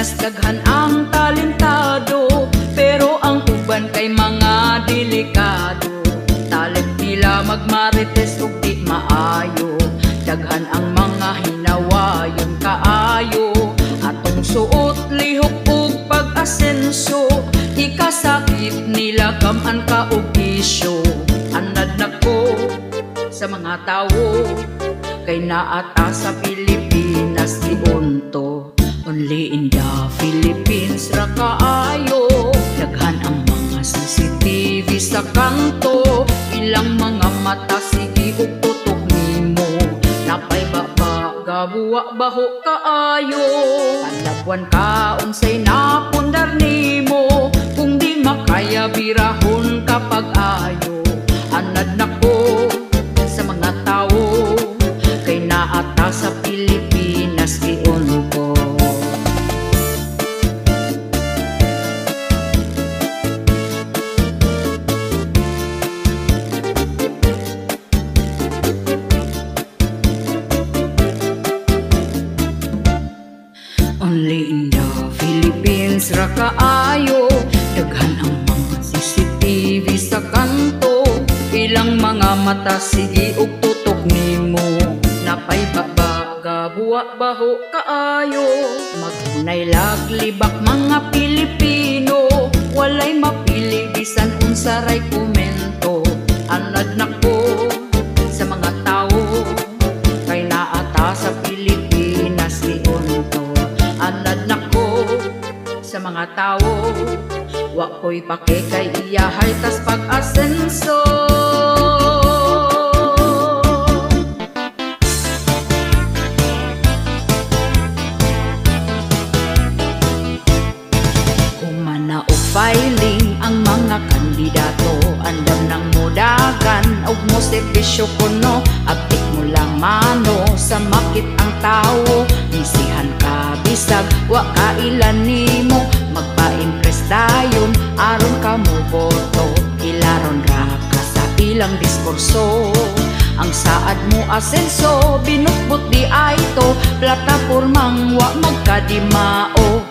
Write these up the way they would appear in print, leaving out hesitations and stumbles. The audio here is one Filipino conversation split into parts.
Pilipinas daghan ang talentado, pero ang uban kay mga delikado. Talent nila magmarites ug di maayo, daghan ang mga hinawayon kaayo. Atong suot lihok ug pag-asenso, ikasakit nila kaman ka og isyo. Anad nako sa mga tawo, kay naata sa Pilipinas giunto. Only in the Philippines ra kaayo, daghan ang mga CCTV sa kanto. Ilang mga mata sige ug tutok nimo, napay baba gabuwa baho kaayo. Palabuan ka unsay napundar nimo, kung di makaya birahon kapag ayo. Anad nako sa mga tao, kay naata sa Pilipinas giunto. Only in the Philippines ra kaayo, daghan ang mga CCTV sa kanto. Ilang mga mata sige ug tutok nimo, napay baba gabuwa baho kaayo. Magunay laglibak mga Pilipino, walay mapili bisan unsa ray komento. Anad nako sa mga tao, kay naata sa Pilipinas giunto. Anad nako sa mga tao, wa ko'y pake kay iyahay tas pag-asenso. Humana o filing ang mga kandidato, andam ng mudagan og mo servisyo kuno. Apik mo lang mano sa makit ang tao, misihan ka bisag wa kailan nimo. Magpa-impress dayon aron ka mo boto, ilaron ra ka sa ilang diskurso. Ang saad mo asenso, binutbot di ay to, platapormang wa magkadimao.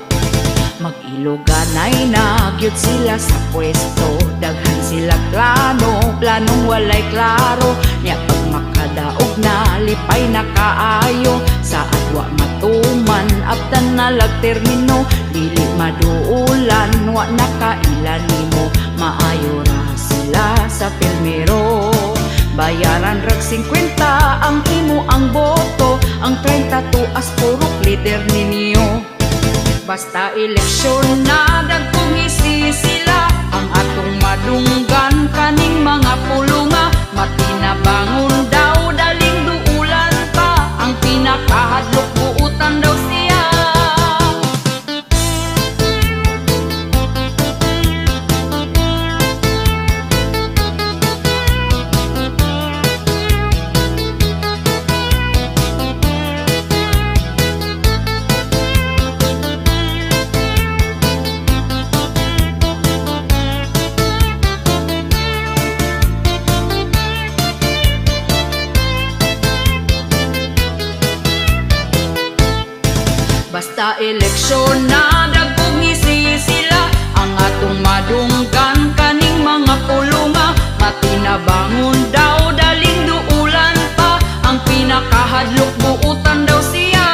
Mag-iloganay na gyud sila sa pwesto, daghan sila plano, planong walay klaro. Nya pag makadaog na, lipay na kaayo. Sa adwa matuman, abtan na lag-termino, dili maduulan, wa na kailan nimo. Maayo ra sila sa pilmero, bayaran rag 50 ang imo ang boto. Ang 30 tuas purok leader ninyo. Basta eleksyon na dagkong isisila, ang atong madunggan kaning mga pulunga. Matinabangon daw daling duulan pa, ang pinakahadlok buutan daw siya. Basta eleksyon na dagkong isisila, ang atong madunggan kaning mga pulunga. Matinabangon daw daling duulan pa, ang pinakahadlok buutan daw siya.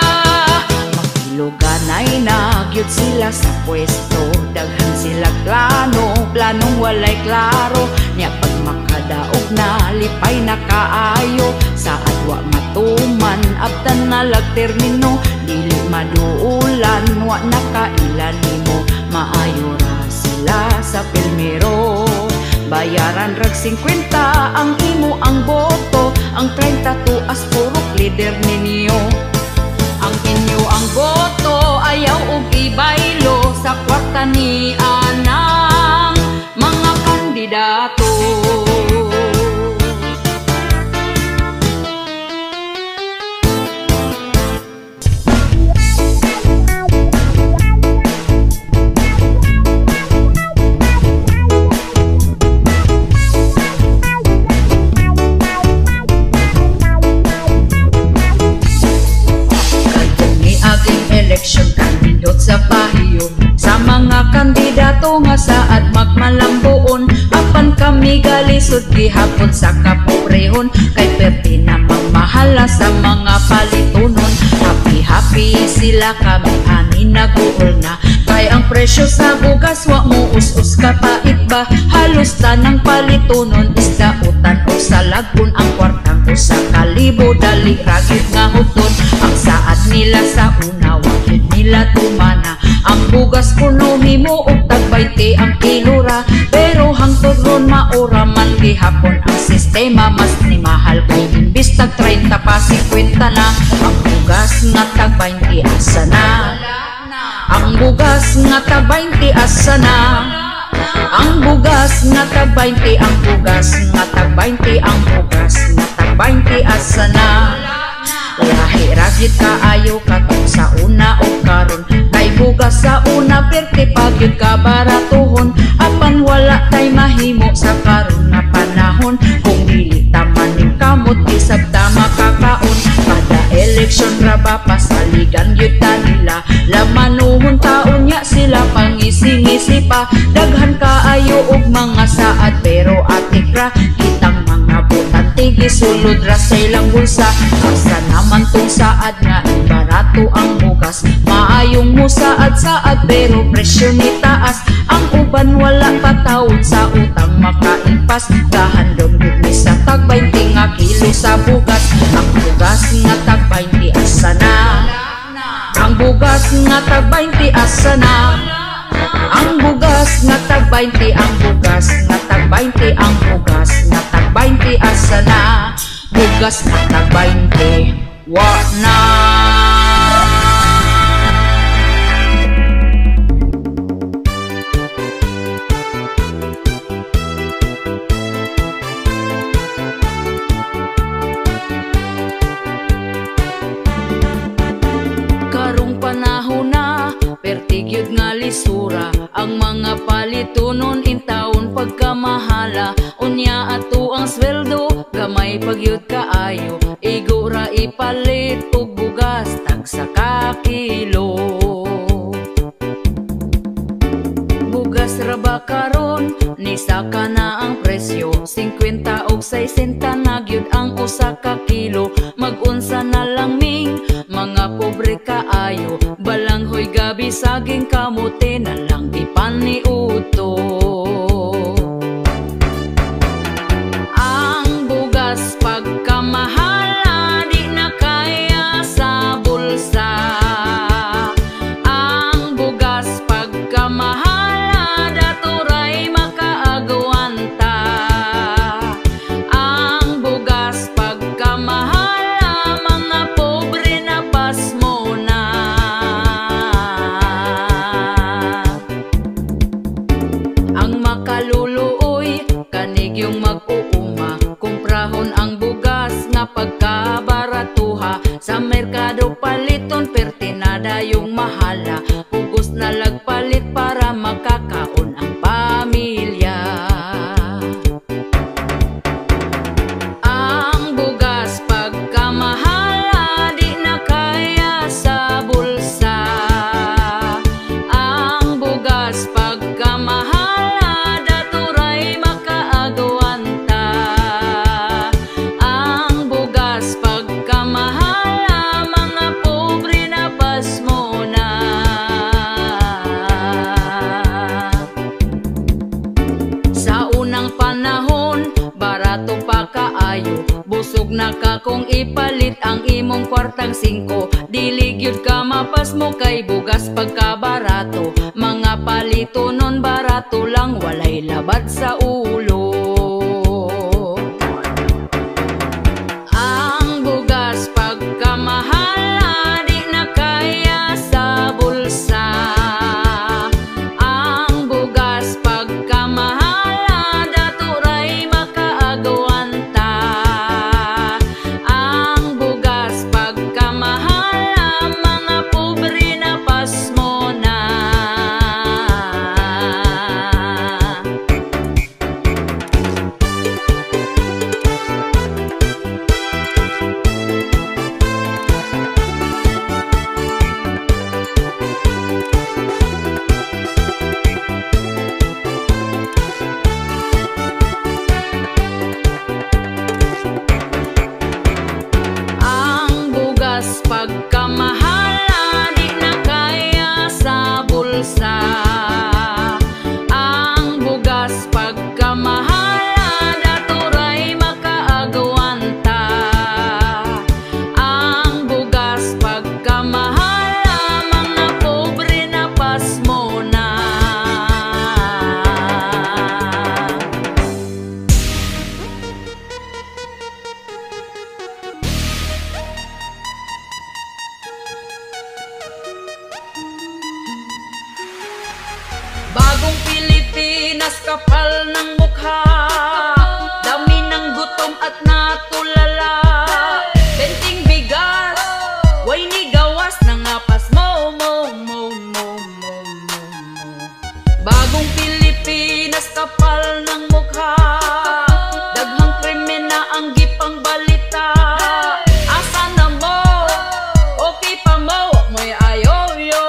Magiluganay na gyud sila sa pwesto, daghan sila plano, planong walay klaro. Nya pag makadaog na, lipay na kaayo. Sa adwa matuman, abtan na lag-termino, dili maduulan, wa na kailan nimo. Maayo ra sila sa pilmero, bayaran rag 50 ang imo ang boto. Ang 30 tuas purok leader ninyo. Ang inyo ang boto, ayaw og ibaylo sa kwarta ni anang mga kandidato. Eleksyon kandidot sa bahay. mga saad magmalambuon. Apan kami galisod gihapon sa kapobrehon, kay perti na magmahala sa mga palitunon. Happy sila kami ani naguol na, kay ang presyo sa bugas wa mo us-us kapait ba. Halos tanang palitunon isda utan o sa lagun, ang kwartang o sa kalibo dali ragit nga huton. Ang saad nila sa una wakid nila tumana, ang bugas puno himo og tag 20 ang kilora. Pero hangtod ron maura man gihapon ang sistema, mas ni mahal kay imbis tag 30 pa 50 na. Ang bugas nga tag 20 asa na, ang bugas nga tag 20 asa na, ang bugas nga tag 20, ang bugas nga tag 20, ang bugas nga tag 20 asa na. Lahi ragit kaayo katong sa una o karon, kay bugas sa una perti pagyud ka baratuhon. Apan wala tay mahimo sa karon nga panahon, kung dili taman ning kamot isab ta makakaon. Kada eleksyon ra ba pasaligan gyud ta nila, lamanuhon taon nya sila pangisi-ngisi pa. Daghan kaayo og mga saad pero atik ra kitang mga botante gisulod ra sa ilang bulsa. Asa naman tong saad nga barato ang bugas, maayong mo saad-saad pero presyo ni taas. Ang uban wala patawod sa utang makaimpas, gahandom gud ni sa tag 20 nga kilo sa bugas. Ang bugas nga tag 20 asa na, ang bugas nga tag 20 asa na, ang bugas nga tag 20, ang bugas nga tag 20, ang bugas nga tag 20 asa na, bugas nga tag 20 wa na. Karong panahon na pertigyud nga lisura, ang mga palitunon intawon pagkamahala. Unya ato ang sweldo gamay pagyud kaayo, igo ra ipalit og bugas tag sa kakilo. Bugas ra ba karon ni saka na ang presyo, 50 og 60 na gyud ang usa ka kilo. Mag-unsa na lang ming mga pobre kaayo, balanghoy gabi saging kamote na lang ipaniuto. Ang bugas pagkamahala di na kaya sa bulsa, ang bugas pagkamahala daturay makaagwanta, ang bugas pagkamahala mga pobre na pasmo na. Ang makaluluoy kanig yung mag-uuma, kumprahon ang bugas nga pagkabaratuha. Sa merkado paliton pertinada yung mahala, pugos na lagpalit para makakaon ang pamilya. Ang bugas pagkamahala di na kaya sa bulsa, ang bugas pagkamahala daturay makaagwanta, ang bugas pagkamahala mga pobre na pasmo na. Sa unang panahon barato pa kaayo, busog na ka kung ipalit ang imong kwartang 5. Dili gyud ka mapasmo kay bugas pagkabarato, mga palitunon barato lang walay labad sa ulo. Ang bugas pagkamahala di na kaya sa bulsa, ang bugas pagkamahala daturay makaagwanta, ang bugas pagkamahala mga pobre na pasmo na. pagkamahala di na kaya sa bulsa. Ang bugas pagkamahala daturay makaagwanta. Ang bugas pagkamahala mga pobre na pasmo na. Bagong Pilipinas, kapal ng mukha, dami ng gutom at natulala. Benting bigas, way ni gawas na ngapas mo. Bagong Pilipinas, kapal ng mukha, daghang krimen na ang gipang balita. Asa na mo? Okay pa mo? May ayo yo.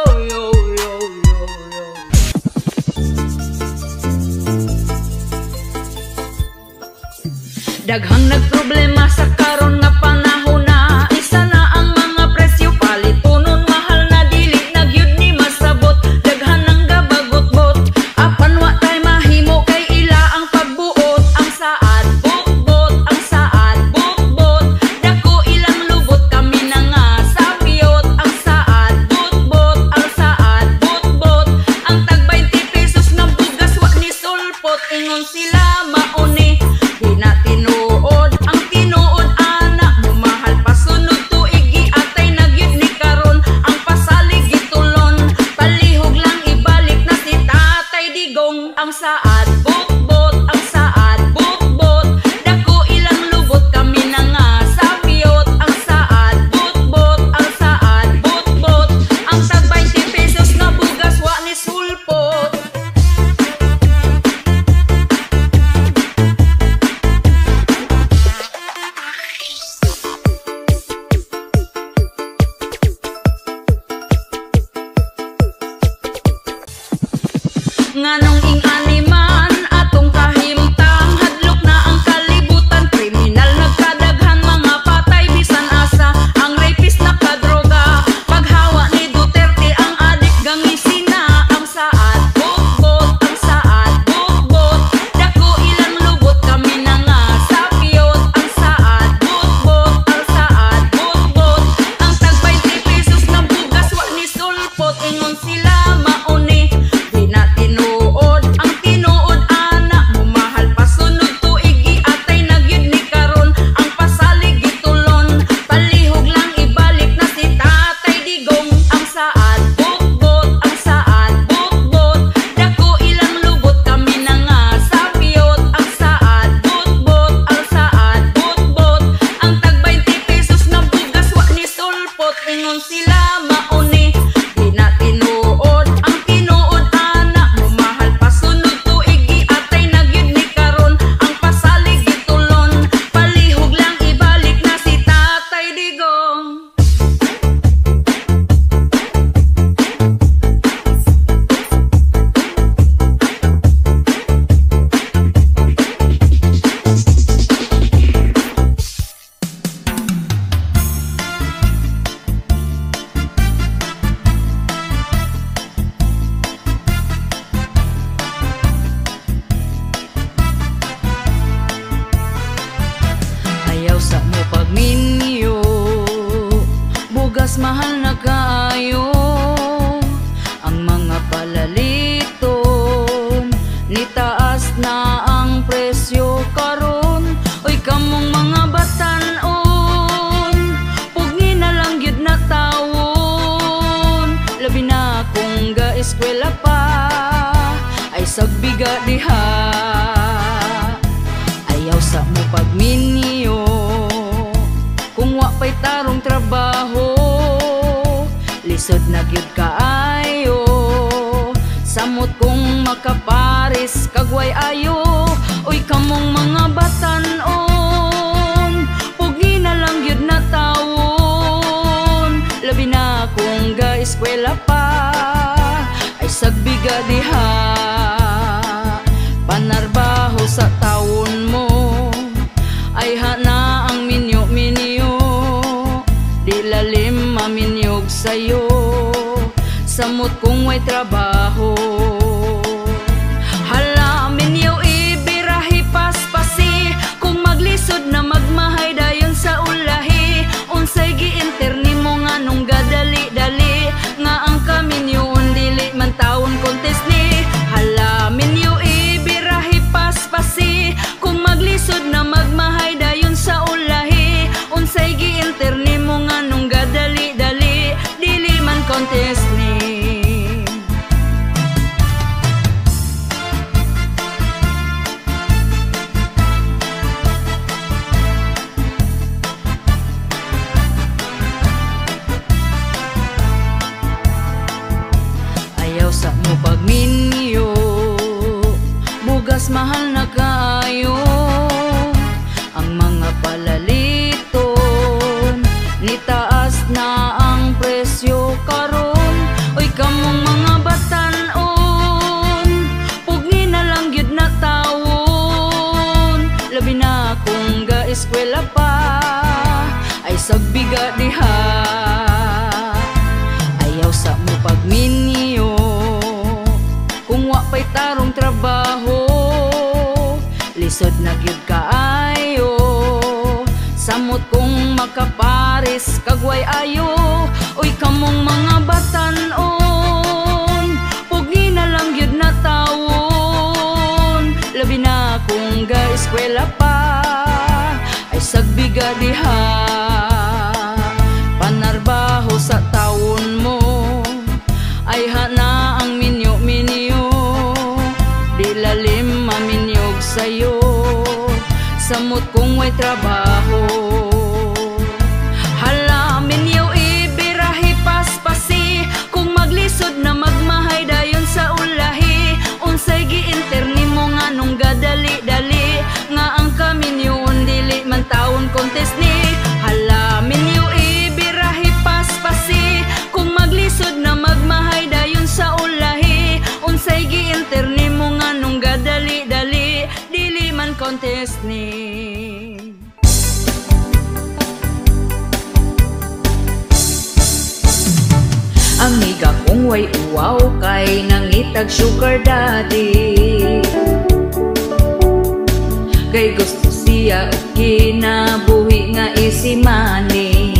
Daghang nagproblema sa karon nga panahon na. Isa na ang mga presyo, palitunon mahal na dili nagyud ni masabot. Daghan ang gabagot-bot, apan wa tay mahimo kay ila ang pagbuot. Ang saad bukbot, ang saad bukbot, dako ilang lubot kami na nga sapiyot. Ang saad bukbot, ang saad bukbot, ang tag 20 pesos nga bugas wa ni sulpot. Ingon sila mauni, di na tinuod ang tinuod ana mo mahal pasunod tuig giatay nagyud ni karon. Ang pasalig gitulon palihog lang ibalik na si Tatay Digong. Ang saad bukbot, ang saad bukbot, dako ilang lubot kami na nga sapiyot. Ang saad bukbot, ang saad bukbot, ang tag 20 pesos nga bugas wa ni sulpot. Nganong ing animan atong kahimtang hadlok na ang kalibutan. Kriminal nagkadaghan mga patay bisan asa. Ang rapist nakadroga paghawa ni Duterte. Ang adik gangisina. Ang saad bukbot, ang saad bukbot, dako ilang lubot kami na nga sapiyot. Ang saad bukbot, ang saad bukbot, ang tag 20 pesos na bugas wa ni sulpot. Ingon sila mauni, di na tinuod ang tinuod ana mo mahal pasunod tuig giatay nagyud ni karon. Ang pasalig gitulon palihog lang ibalik na si Tatay Digong. Ang saad bukbot, ang saad bukbot, dako ilang lubot kami na nga sapiyot. Ang saad bukbot, ang saad bukbot, ang tag 20 pesos na bugas wa ni sulpot. Ingon sila mauni, di na tinuod ang tinuod ana mo mahal pasunod tuig giatay nagyud ni karon. Ang pasalig gitulon palihog lang ibalik na si Tatay Digong. Ayaw sa mo pagminyo, bugas mahal na kaayo. Ang mga palaliton nitaas na ang presyo karon. Oy kamong mga batan-on, pugni na lang gyud na tawon. Labi na kung ga-eskwela pa ay sagbiga diha. Ayaw sa mo pagminyo, kung wa pa'y tarong trabaho, lisod na gyud kaayo. Samot kung makaparis kagway ayo. Oy kamong mga batan-on, pugni na lang gyud na tawon. Labi na kung ga-eskwela pa ay sagbiga diha. Panarbaho sa taon mo ay hana ang minyo-minyo, di lalim samot kung may trabaho. Halamin yaw ibirahi paspasi, kung maglisod na magmahay dayon sa ulahi. Unsay giinterni mo nga nung gadali-dali, nga ang kaminyon dili man taon kontes ni. Halamin yaw ibirahi paspasi, kung maglisod na magmahay dayon sa ulahi. Unsay giinterni mo nga nung gadali-dali, dili man kontes ni. Ayaw sa mo pagminyo, bugas mahal na kayo. Ang mga palaliton, nitaas na ang presyo karon. Oy kamong mga batan-on, pugni na lang gyud na tawon. Labi na kung ga-eskwela pa, ay sagbiga diha. Ayaw sa mo pagminyo, kung wa pa'y tarong trabaho. Lisod na gyud kaayo, samot kung makaparis kagway ayo. Uy kamong mga batan-on, pugni na lang gyud na tawon. Labi na kung ga-eskwela pa, ay sagbiga diha. Panarbaho sa taon mo, ay hana ang minyo-minyo. Di lalim maminyog sa'yo, samot kung may trabaho. Halamin yaw ibirahi paspasi, kung maglisod na magmahay dayon sa ulahi. Unsay giinterni mo nga nung gadali-dali, nga ang kaminyon dili man taon kontes ni. Halamin yaw ibirahi paspasi, kung maglisod na magmahay dayon sa ulahi. Unsay giinterni mo nga nung gadali-dali, dili man kontes ni. Amiga kung way uwaw kay nangitag sugar daddy, kay gusto siya og kinabuhi nga easy money.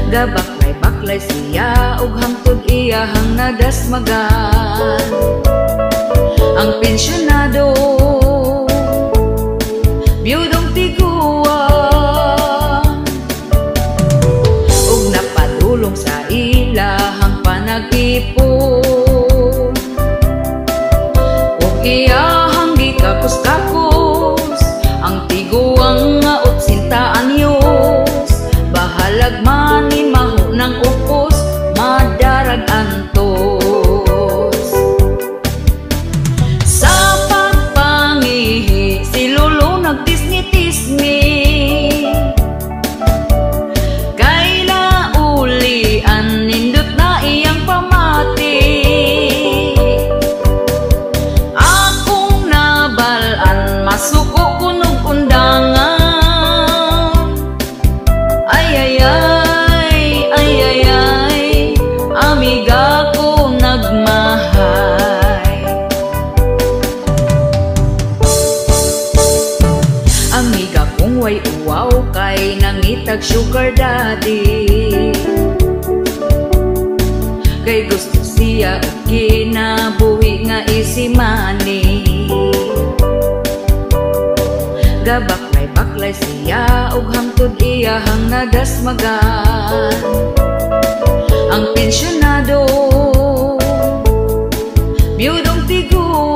Gabaklay-baklay siya og hangtod iyahang nadasmagan. Ang pensyonado, biyudong tiguan, ug napadulong sa ilahang panag-ipon. Ug iyahang gikakos-kakos ang tiguang nga 80 anyos. Bahalag man ni maho ng upos, madarag antos. Sa pagpangihi si Lolo nagtisni-tisni, kay laulian nindot na iyang pamati. Akong nabalaan masuko kunog undangan. Ay, amiga ko nagmahay. Amiga kung way uwaw kay nangitag sugar daddy, kay gusto siya og kinabuhi nga easy money. Gabaklay-baklay siya og hangtod iyahang nadasmagan. Ang pensyonado, biyudong tiguan,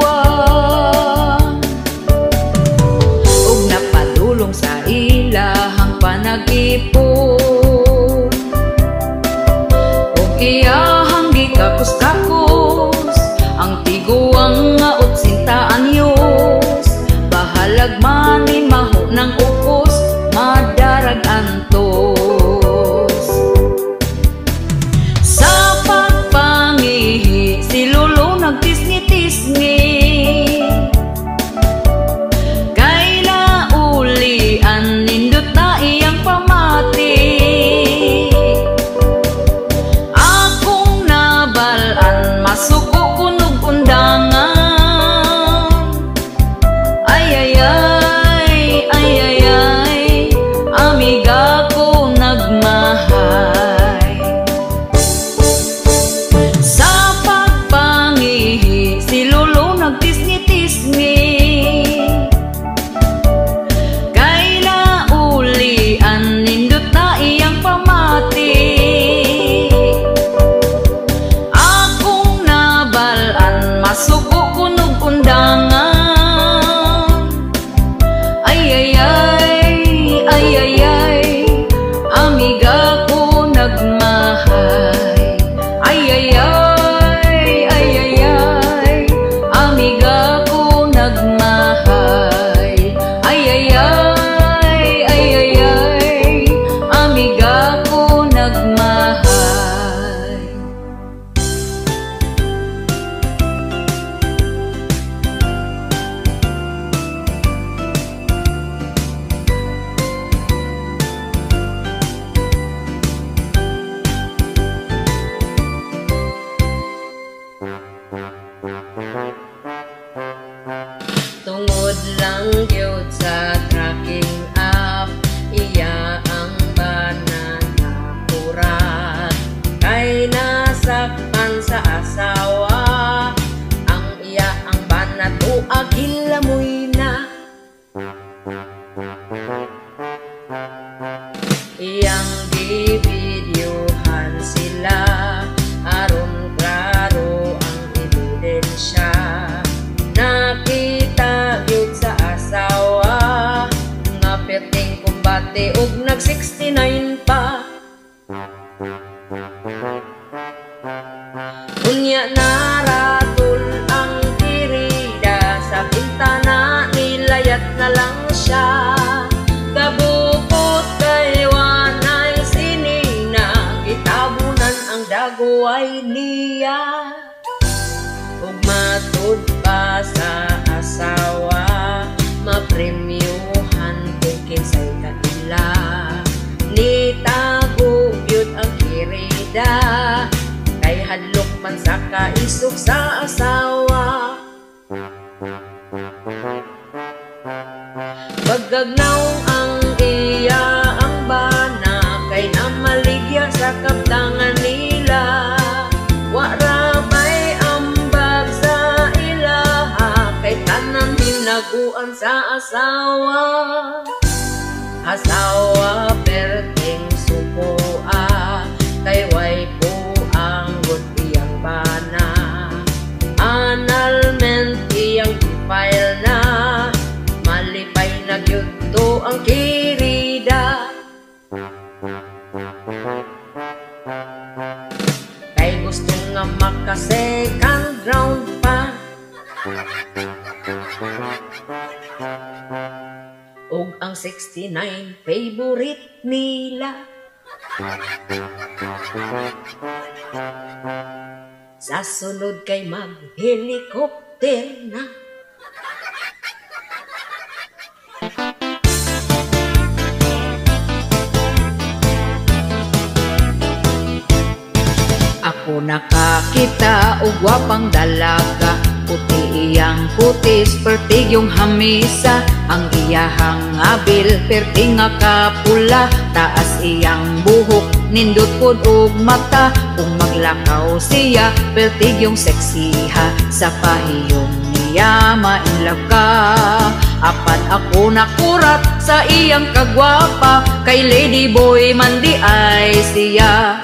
ug napadulong sa ilahang panag-ipon. Ug iyahang gikakos-kakos ang tiguang nga 80 anyos. Bahalag man ni maho ng upos, madarag antos. Sa pagpangihi si Lolo nagtisni-tisni, kay laulian nindot na iyang pamati. Iyang gibidyohan sila aron klaro ang ebidensya. Nakita gyud sa asawa nga perting kumbate ug nag 69 pa. Unya naratol ang kirida sa bintana, nilayat na lang siya. Kabukot kay wanay sinina, gitabunan ang daguay niya. Ug matud pa sa asawa, mapremyuhan kung kinsay kaila. Nitago gyud ang kirida, kay hadlok man sa kaisog sa asawa. Pagagnaw ang iya ang bana, kay namaligya sa kaptangan nila. Warabay ambag sa ilaha, kay tanan hinaguan sa asawa. Asawa perting supoa, kay way po ang iyang bana. Annulment iyang file na, malipay na gyudto ang kirida. Kay gusto nga maka-second round pa, ug ang 69 favorite nila. Sa sunod kay mag-helicopter na. Ako nakakita og gwapang dalaga, puti iyang putis, pertig yung hamisa. Ang iyahang abil, perting nga kapula, taas iyang buhok, nindot pod og mata. Kung maglakaw siya, pertig yung seksiha, sa pahiyong niya mainlaw ka. Apan ako nakurat sa iyang kagwapa, kay lady boy man di ay siya.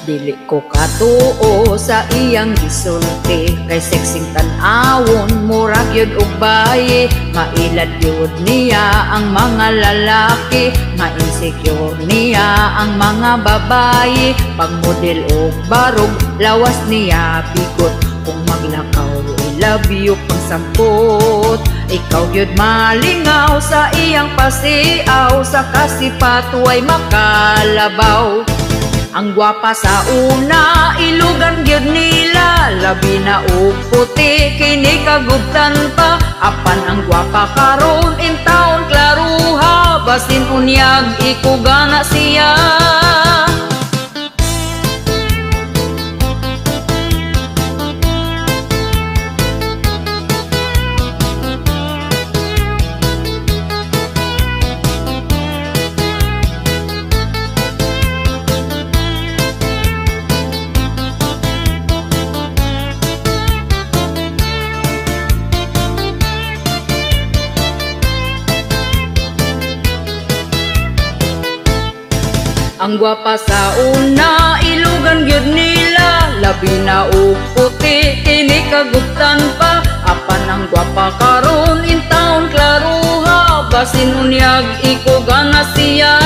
Dili ko katuo sa iyang gisulti, kay sexing tan-awon murag yun og bayi. Mailad yun niya ang mga lalaki, ma-insecure niya ang mga babayi. Pag model og barog, lawas niya bigot. Kung maglakaw, I love you pang sampot. Ikaw yun malingaw sa iyang pasiaw, sa kasipat way makalabaw. Ang gwapa sa una, ilugan gyud nila, labi na og puti, kini kagubtan pa. Apan ang gwapa karon, in taon klaruha, basin unyag ikugana siya. Ang gwapa sa una, ilugan gyud nila, labi na og puti, kini kagubtan pa. Apan ang gwapa karon, in taon klaruha, basin unyag ikugana siya.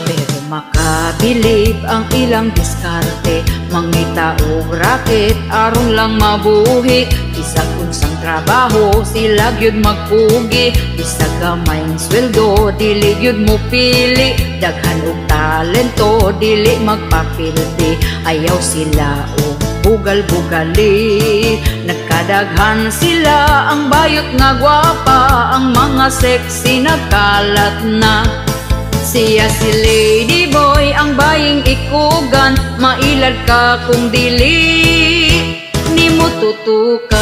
Pero makabilib ang ilang diskarte, mangita og raket, aron lang mabuhi. Bisag unsang trabaho, sila gyud magpugi. Bisag gamayng sweldo, dili gyud mo pili. Daghan og talento, dili magpapildi. Ayaw sila og bugal-bugali. Nagkadaghan sila ang bayot nga gwapa, ang mga sexy nagkalat na. Siya si lady boy, ang baying ikugan, mailad ka kung dili ni mo tutukan.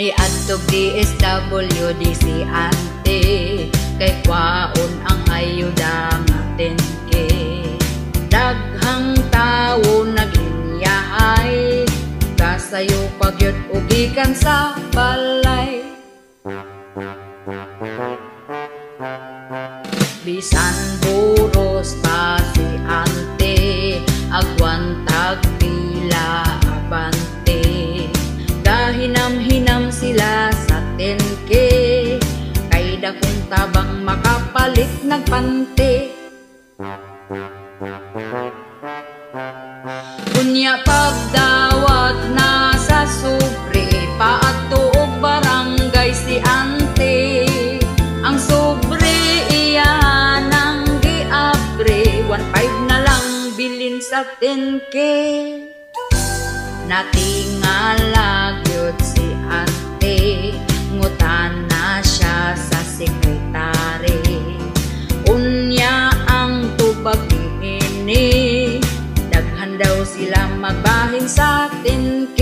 Miadtog DSWD si ante, kay kwaon ang ayuda nga 10K. Daghang tawo naginyahay, kasayo pagyud ugikan sa balay. Bisan buros pa si ante, agwantag pila abante. Gahinam-hinam sila sa 10K, kay dakong tabang makapalit nagpante. Unya pagdawat na sa sobre, paadto og barangay si ante. Ang sobre iya nang giabre, 1.5 na lang bilin sa 10K. Natingala gyud si ante, ngutana siya sa sekretary. Unya ang tubag niini, daghan daw sila magbahin sa 10K.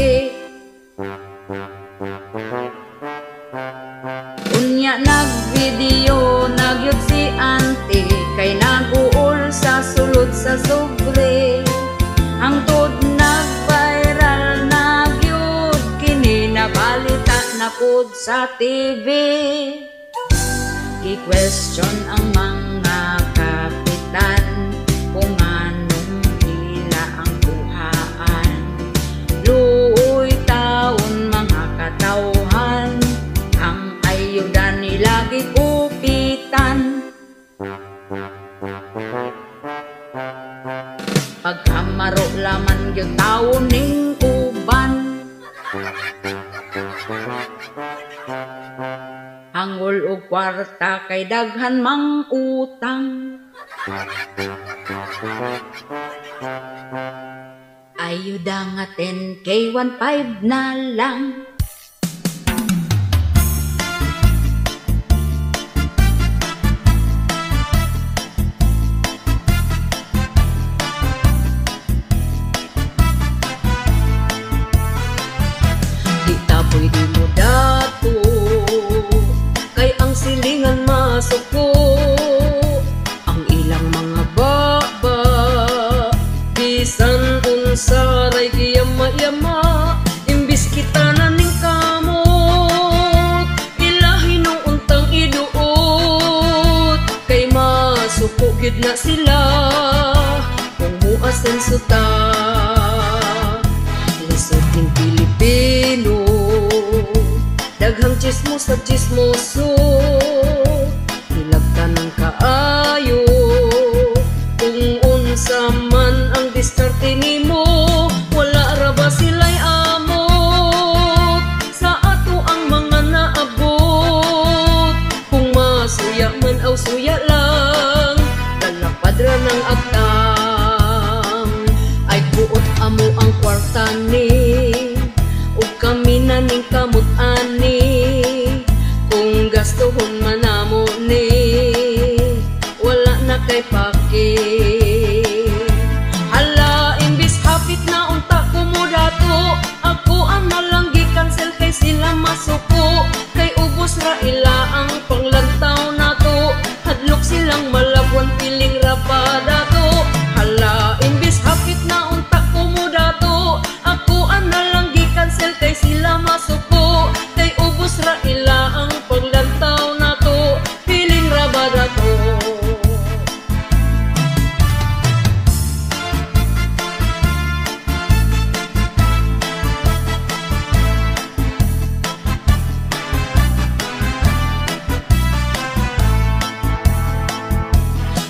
Unya nagvideo nagyud si ante, kay naguol sa sulod sa sobre. Hangtod nag-viral na gyud kini, nabalita na pud sa TV. Gi-question ang mga kapitan kung anong hila ang buhaan. Luoy taon mga katawhan, ang ayuda nila gikupitan. Pagkamaro laman yung tao ning uban, hangol og kwarta kay daghan mang utang. Ayuda nga 10K, 1.5 na lang. Pwede mo dato, kay ang silingan masuko. Ang ilang mga baba, bisan unsa ray giyama-yama, imbis kita na ning kamot, ilahi nung untang iduot. Kay masuko gid na sila, kung muasen suta. Lisod ning Pilipino, daghang chismos at chismoso, hilagtanan kaayo. Kung unsa man ang diskarte nimo, wala ra ba sila'y amot sa ato ang mga naabot. Kung masuya man aw suya lang, lalapad ra ng agtang. Ay buot amo ang kwarta ni, ug kami na ning kamot ani. Kung gastuhon man namo ni, wala na kay paki. Hala, imbis hapit na unta ko mo dato, ako ang nalang gi-cancel kay sila masuko. Kay ubos ra ila ang panglantaw nato, hadlok silang malabwan piling ra pa dato. Hala, imbis hapit na unta ko mo dato, ako ang nalang gi-cancel kay sila masuko. Kay ubos ra ila ang paglantaw nato, piling ra ba dato.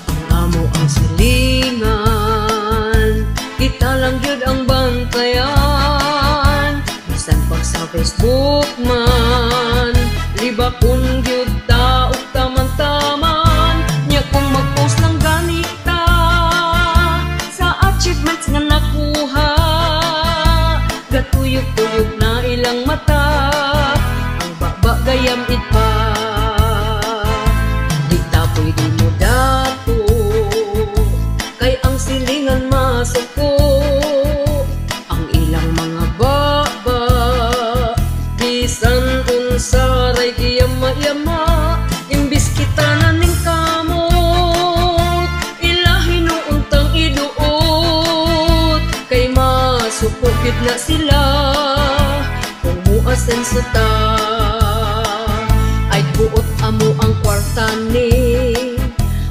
Ang amo ang silingan, kita lang yun ang bantayan. Bisan pag sa Facebook man, libakon gyud ta ug taman-taman. Nya kung mag-post lang ganita sa achievements nga nakuha, gatuyok-tuyok na ilang mata, ang baba gayam itpa. Di ta pwede mo dato, kay ang silingan masuko. Ang ilang mga baba, bisan gyud na sila kung muasenso ta. Ay buot amo ang kwarta ni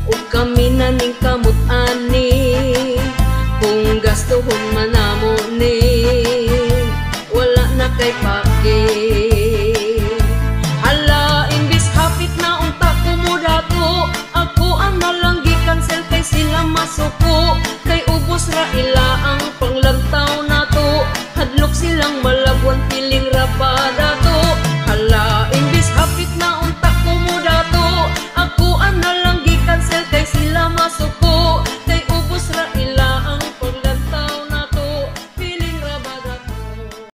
ug kami na ning kamot ani. Kung gastuhon man namo ni wala na kay pake. Hala imbis hapit na unta ko mo dato, ako ang nalang gi-cancel kay sila masuko. Kay ubos ra ila